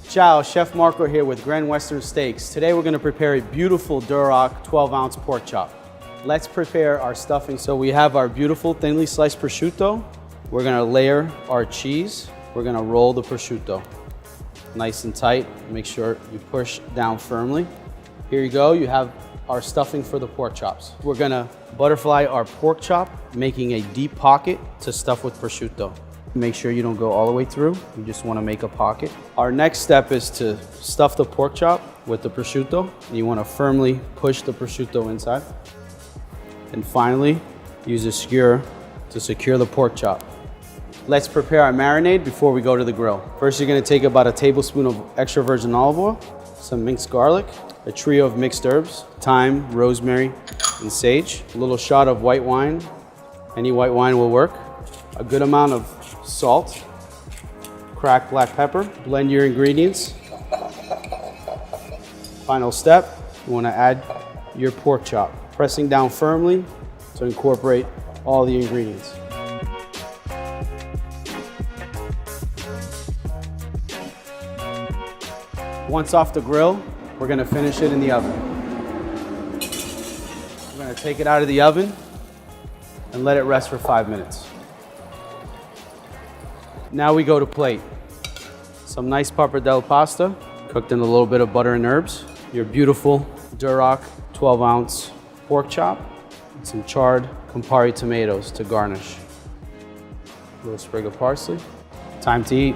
Ciao, Chef Marco here with Grand Western Steaks. Today we're gonna prepare a beautiful Duroc 12-ounce pork chop. Let's prepare our stuffing. So we have our beautiful thinly sliced prosciutto. We're gonna layer our cheese. We're gonna roll the prosciutto. Nice and tight, make sure you push down firmly. Here you go, you have our stuffing for the pork chops. We're gonna butterfly our pork chop, making a deep pocket to stuff with prosciutto. Make sure you don't go all the way through, you just wanna make a pocket. Our next step is to stuff the pork chop with the prosciutto. You wanna firmly push the prosciutto inside. And finally, use a skewer to secure the pork chop. Let's prepare our marinade before we go to the grill. First, you're gonna take about a tablespoon of extra virgin olive oil, some minced garlic, a trio of mixed herbs, thyme, rosemary, and sage, a little shot of white wine. Any white wine will work. A good amount of salt, cracked black pepper. Blend your ingredients. Final step, you wanna add your pork chop, pressing down firmly to incorporate all the ingredients. Once off the grill, we're gonna finish it in the oven. We're gonna take it out of the oven and let it rest for 5 minutes. Now we go to plate. Some nice pappardelle pasta, cooked in a little bit of butter and herbs. Your beautiful Duroc 12-ounce pork chop, and some charred Campari tomatoes to garnish. A little sprig of parsley. Time to eat.